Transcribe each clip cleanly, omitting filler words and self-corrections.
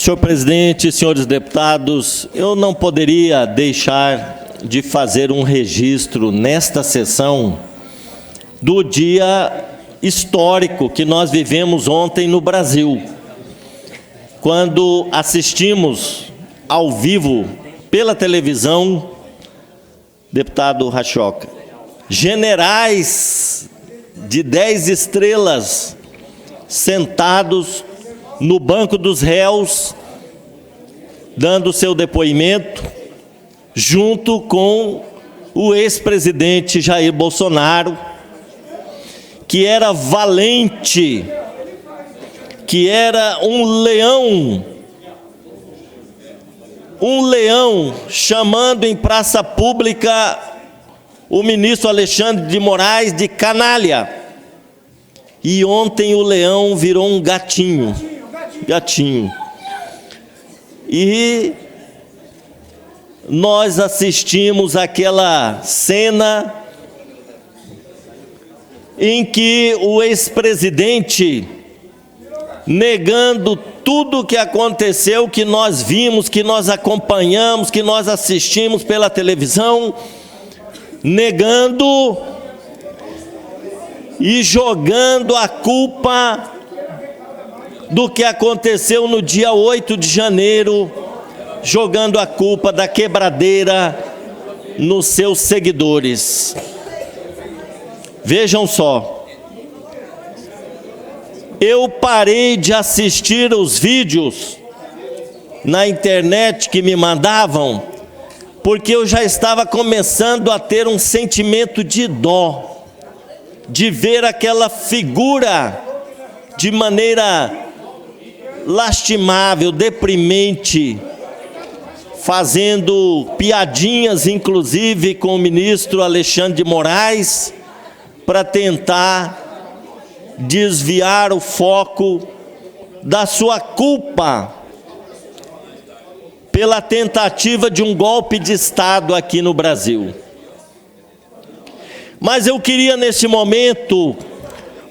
Senhor presidente, senhores deputados, eu não poderia deixar de fazer um registro nesta sessão do dia histórico que nós vivemos ontem no Brasil, quando assistimos ao vivo pela televisão, deputado Rachoca, generais de 10 estrelas sentados no banco dos réus, dando seu depoimento, junto com o ex-presidente Jair Bolsonaro, que era valente, que era um leão, chamando em praça pública o ministro Alexandre de Moraes de canalha. E ontem o leão virou um gatinho. E nós assistimos àquela cena em que o ex-presidente, negando tudo o que aconteceu, que nós vimos, que nós acompanhamos, que nós assistimos pela televisão, negando e jogando a culpa do que aconteceu no dia 8 de janeiro, jogando a culpa da quebradeira nos seus seguidores. Vejam só, eu parei de assistir os vídeos na internet que me mandavam, porque eu já estava começando a ter um sentimento de dó, de ver aquela figura de maneira lastimável, deprimente, fazendo piadinhas, inclusive, com o ministro Alexandre de Moraes, para tentar desviar o foco da sua culpa pela tentativa de um golpe de Estado aqui no Brasil. Mas eu queria, neste momento,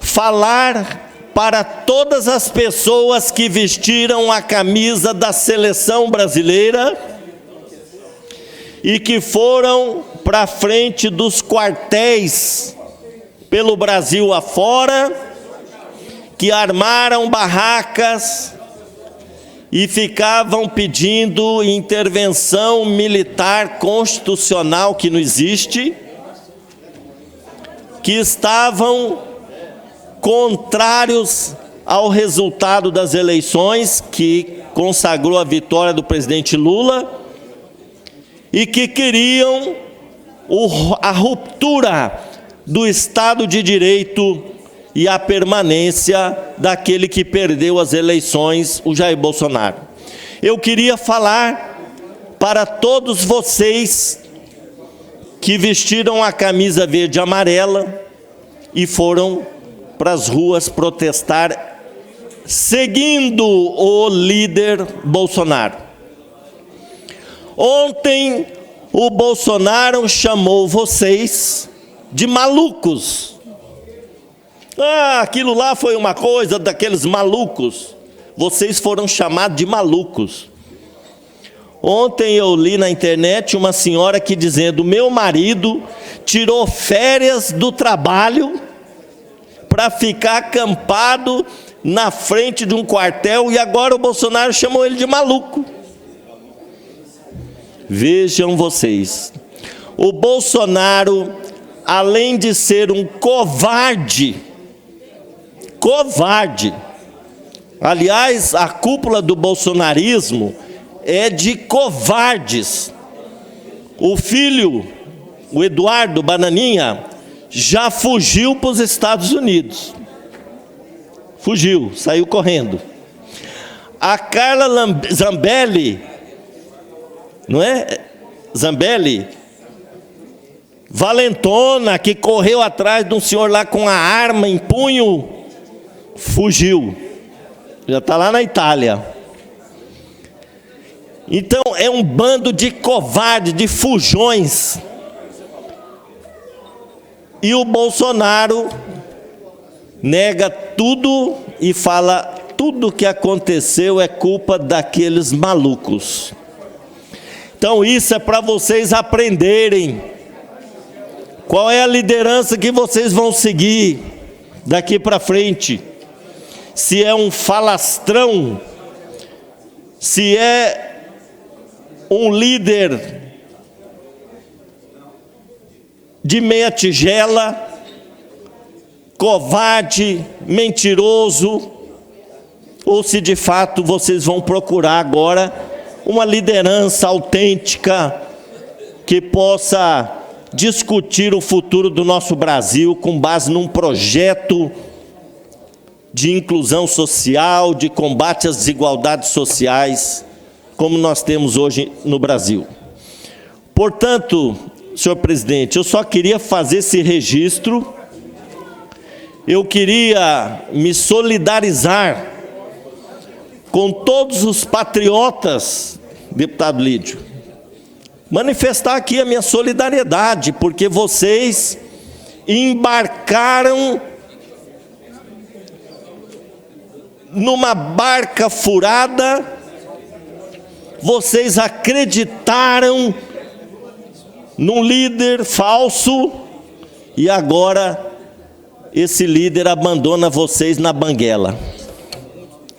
falar para todas as pessoas que vestiram a camisa da seleção brasileira e que foram para a frente dos quartéis pelo Brasil afora, que armaram barracas e ficavam pedindo intervenção militar constitucional, que não existe, que estavam contrários ao resultado das eleições, que consagrou a vitória do presidente Lula, e que queriam a ruptura do Estado de Direito e a permanência daquele que perdeu as eleições, o Jair Bolsonaro. Eu queria falar para todos vocês que vestiram a camisa verde e amarela e foram para as ruas protestar, seguindo o líder Bolsonaro. Ontem, o Bolsonaro chamou vocês de malucos. Aquilo lá foi uma coisa daqueles malucos. Vocês foram chamados de malucos. Ontem eu li na internet uma senhora que dizendo: meu marido tirou férias do trabalho para ficar acampado na frente de um quartel e agora o Bolsonaro chamou ele de maluco. Vejam vocês, o Bolsonaro, além de ser um covarde, aliás, a cúpula do bolsonarismo é de covardes. O filho, o Eduardo Bananinha, já fugiu para os Estados Unidos. Fugiu, saiu correndo. A Carla Zambelli, não é? Zambelli, valentona, que correu atrás de um senhor lá com a arma em punho, fugiu. Já está lá na Itália. Então é um bando de covardes, de fujões. E o Bolsonaro nega tudo e fala tudo que aconteceu é culpa daqueles malucos. Então isso é para vocês aprenderem qual é a liderança que vocês vão seguir daqui para frente. Se é um falastrão, se é um líder de meia tigela, covarde, mentiroso, ou se de fato vocês vão procurar agora uma liderança autêntica que possa discutir o futuro do nosso Brasil com base num projeto de inclusão social, de combate às desigualdades sociais, como nós temos hoje no Brasil. Portanto, senhor presidente, eu só queria fazer esse registro, eu queria me solidarizar com todos os patriotas, deputado Lídio, manifestar aqui a minha solidariedade, porque vocês embarcaram numa barca furada, vocês acreditaram num líder falso e agora esse líder abandona vocês na banguela.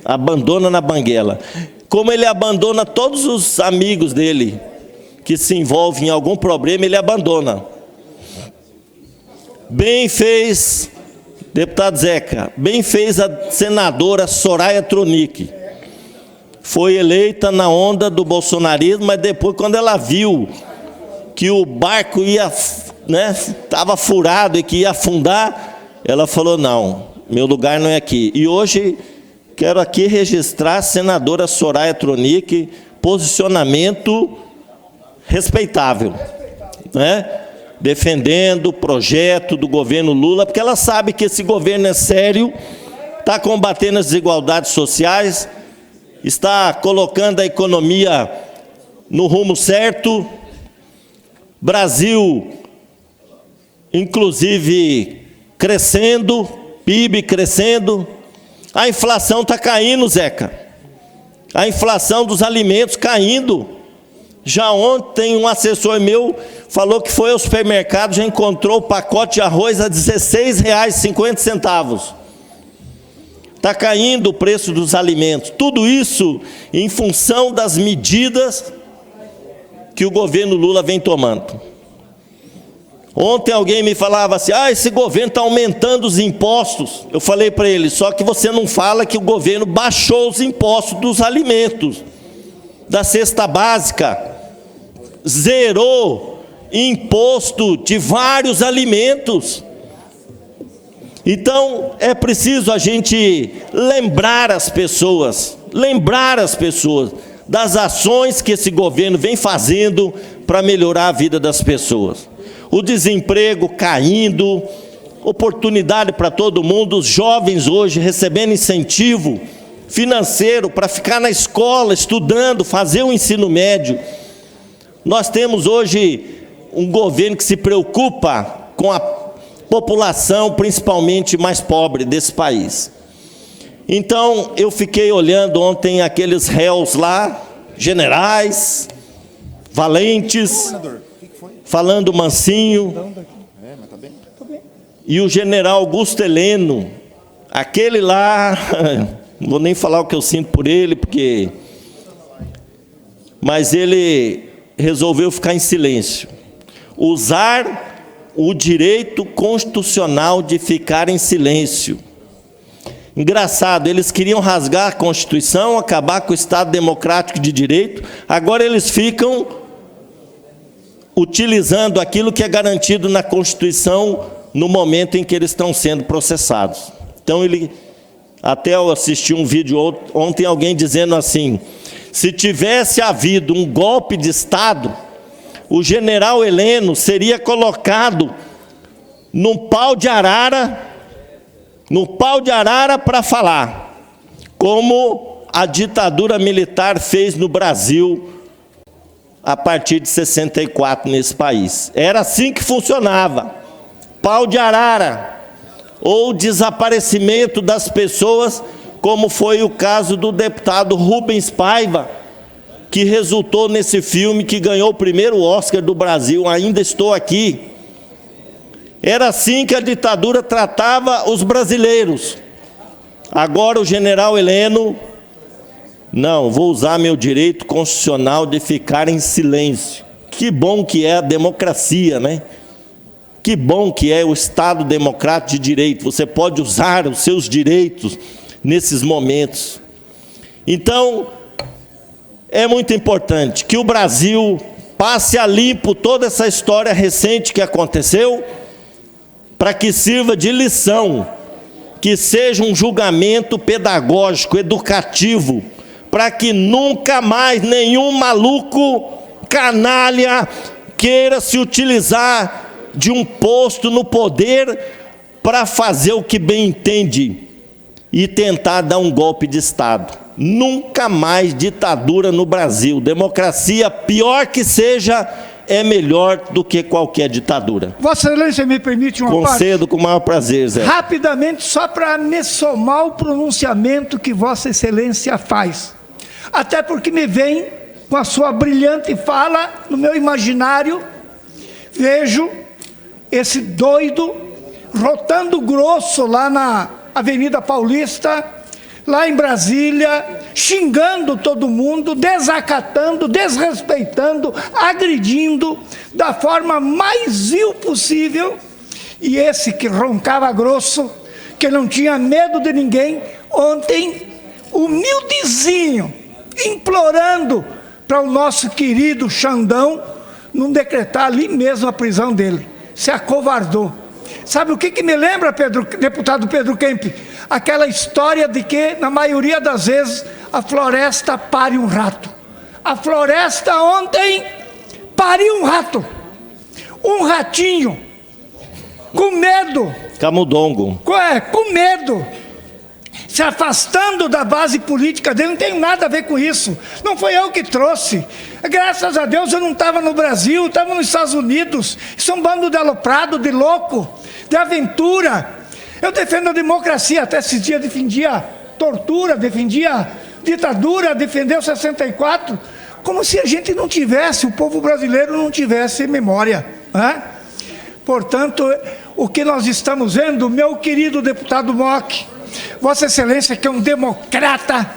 Abandona na banguela. Como ele abandona todos os amigos dele que se envolvem em algum problema, ele abandona. Bem fez, deputado Zeca, bem fez a senadora Soraya Tronic. Foi eleita na onda do bolsonarismo, mas depois, quando ela viu que o barco ia, estava furado e que ia afundar, ela falou, não, meu lugar não é aqui. E hoje quero aqui registrar a senadora Soraya Tronic, posicionamento respeitável, defendendo o projeto do governo Lula, porque ela sabe que esse governo é sério, está combatendo as desigualdades sociais, está colocando a economia no rumo certo, Brasil, inclusive, crescendo, PIB crescendo, a inflação está caindo, Zeca, a inflação dos alimentos caindo. Já ontem um assessor meu falou que foi ao supermercado, já encontrou o pacote de arroz a R$ 16,50. Está caindo o preço dos alimentos. Tudo isso em função das medidas que o governo Lula vem tomando. Ontem alguém me falava assim, esse governo está aumentando os impostos. Eu falei para ele, só que você não fala que o governo baixou os impostos dos alimentos, da cesta básica, zerou imposto de vários alimentos. Então, é preciso a gente lembrar as pessoas das ações que esse governo vem fazendo para melhorar a vida das pessoas. O desemprego caindo, oportunidade para todo mundo, os jovens hoje recebendo incentivo financeiro para ficar na escola, estudando, fazer o ensino médio. Nós temos hoje um governo que se preocupa com a população, principalmente mais pobre desse país. Então, eu fiquei olhando ontem aqueles réus lá, generais, valentes, falando mansinho, e o general Augusto Heleno, aquele lá, não vou nem falar o que eu sinto por ele, mas ele resolveu ficar em silêncio, usar o direito constitucional de ficar em silêncio. Engraçado, eles queriam rasgar a Constituição, acabar com o Estado Democrático de Direito, agora eles ficam utilizando aquilo que é garantido na Constituição no momento em que eles estão sendo processados. Então, até eu assisti um vídeo ontem, alguém dizendo assim, se tivesse havido um golpe de Estado, o general Heleno seria colocado num pau de arara para falar, como a ditadura militar fez no Brasil a partir de 64 nesse país. Era assim que funcionava, pau de arara, ou desaparecimento das pessoas como foi o caso do deputado Rubens Paiva, que resultou nesse filme que ganhou o primeiro Oscar do Brasil, Ainda Estou Aqui. Era assim que a ditadura tratava os brasileiros. Agora o general Heleno, não, vou usar meu direito constitucional de ficar em silêncio. Que bom que é a democracia, né? Que bom que é o Estado democrático de direito. Você pode usar os seus direitos nesses momentos. Então, é muito importante que o Brasil passe a limpo toda essa história recente que aconteceu, para que sirva de lição, que seja um julgamento pedagógico, educativo, para que nunca mais nenhum maluco, canalha, queira se utilizar de um posto no poder para fazer o que bem entende e tentar dar um golpe de Estado. Nunca mais ditadura no Brasil. Democracia, pior que seja, é melhor do que qualquer ditadura. Vossa Excelência me permite uma parte? Concedo com o maior prazer, Zé. Rapidamente, só para me somar o pronunciamento que Vossa Excelência faz. Até porque me vem com a sua brilhante fala no meu imaginário, vejo esse doido rotando grosso lá na Avenida Paulista, lá em Brasília, xingando todo mundo, desacatando, desrespeitando, agredindo, da forma mais vil possível. E esse que roncava grosso, que não tinha medo de ninguém, ontem, humildezinho, implorando para o nosso querido Xandão não decretar ali mesmo a prisão dele. Se acovardou. Sabe o que me lembra, deputado Pedro Kemp? Aquela história de que, na maioria das vezes, a floresta pare um rato. A floresta ontem pariu um rato. Um ratinho. Com medo. Camundongo. Com medo. Se afastando da base política dele, não tem nada a ver com isso. Não foi eu que trouxe. Graças a Deus eu não estava no Brasil, estava nos Estados Unidos. Isso é um bando de aloprado, de louco, de aventura. Eu defendo a democracia, até esses dias defendia tortura, defendia ditadura, defendeu 64, como se a gente não tivesse, o povo brasileiro não tivesse memória, né? Portanto, o que nós estamos vendo, meu querido deputado Mock, Vossa Excelência, que é um democrata,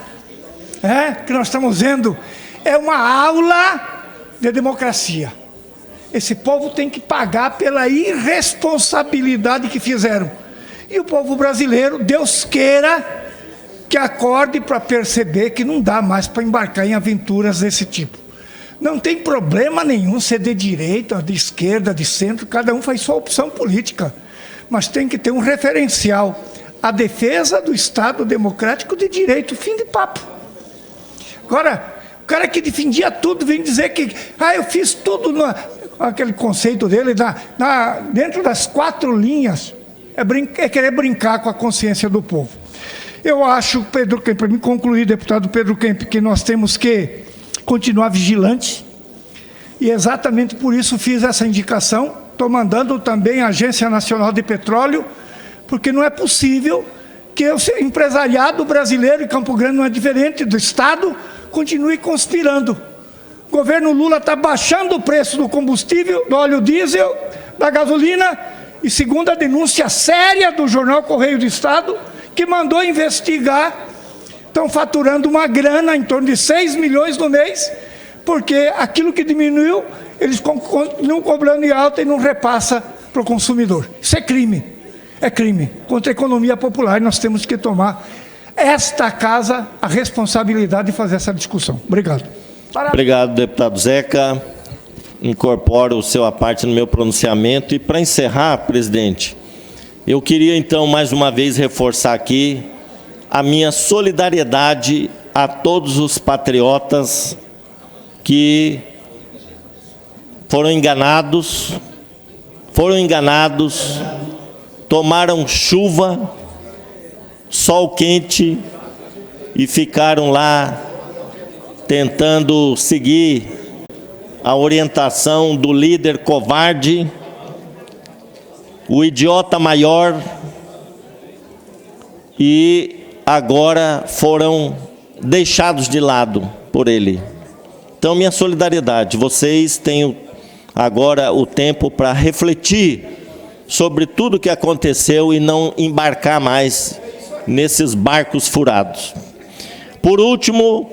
que nós estamos vendo, é uma aula de democracia. Esse povo tem que pagar pela irresponsabilidade que fizeram. E o povo brasileiro, Deus queira que acorde para perceber que não dá mais para embarcar em aventuras desse tipo. Não tem problema nenhum ser de direita, de esquerda, de centro, cada um faz sua opção política. Mas tem que ter um referencial. A defesa do Estado democrático de direito, fim de papo. Agora, o cara que defendia tudo vem dizer que eu fiz tudo, aquele conceito dele, dentro das 4 linhas, é querer brincar com a consciência do povo. Eu acho, Pedro Kemp, para me concluir, deputado Pedro Kemp, que nós temos que continuar vigilante, e exatamente por isso fiz essa indicação. Estou mandando também a Agência Nacional de Petróleo, porque não é possível que o empresariado brasileiro, e Campo Grande não é diferente do Estado, continue conspirando. O governo Lula está baixando o preço do combustível, do óleo diesel, da gasolina, e segundo a denúncia séria do jornal Correio do Estado, que mandou investigar, estão faturando uma grana em torno de 6 milhões no mês, porque aquilo que diminuiu, eles continuam cobrando em alta e não repassa para o consumidor. Isso é crime. É crime contra a economia popular, e nós temos que tomar, esta casa, a responsabilidade de fazer essa discussão. Obrigado. Obrigado, deputado Zeca. Incorporo a parte no meu pronunciamento. E para encerrar, presidente, eu queria então mais uma vez reforçar aqui a minha solidariedade a todos os patriotas que foram enganados, tomaram chuva, sol quente e ficaram lá tentando seguir a orientação do líder covarde, o idiota maior, e agora foram deixados de lado por ele. Então, minha solidariedade. Vocês têm agora o tempo para refletir sobre tudo o que aconteceu e não embarcar mais nesses barcos furados. Por último,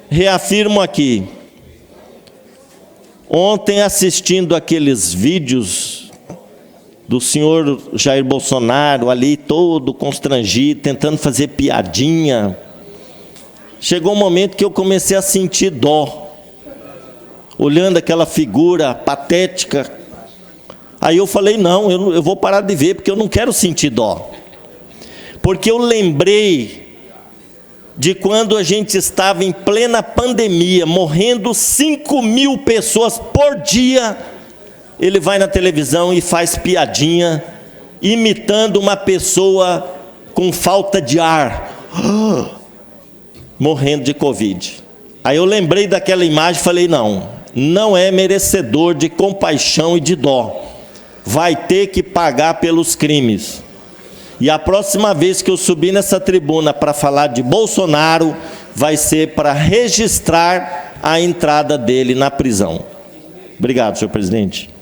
reafirmo aqui, ontem assistindo aqueles vídeos do senhor Jair Bolsonaro ali todo constrangido, tentando fazer piadinha, chegou um momento que eu comecei a sentir dó, olhando aquela figura patética. Aí eu falei, não, eu vou parar de ver, porque eu não quero sentir dó. Porque eu lembrei de quando a gente estava em plena pandemia, morrendo 5.000 pessoas por dia, ele vai na televisão e faz piadinha, imitando uma pessoa com falta de ar, morrendo de Covid. Aí eu lembrei daquela imagem e falei, não é merecedor de compaixão e de dó, vai ter que pagar pelos crimes. E a próxima vez que eu subir nessa tribuna para falar de Bolsonaro, vai ser para registrar a entrada dele na prisão. Obrigado, senhor presidente.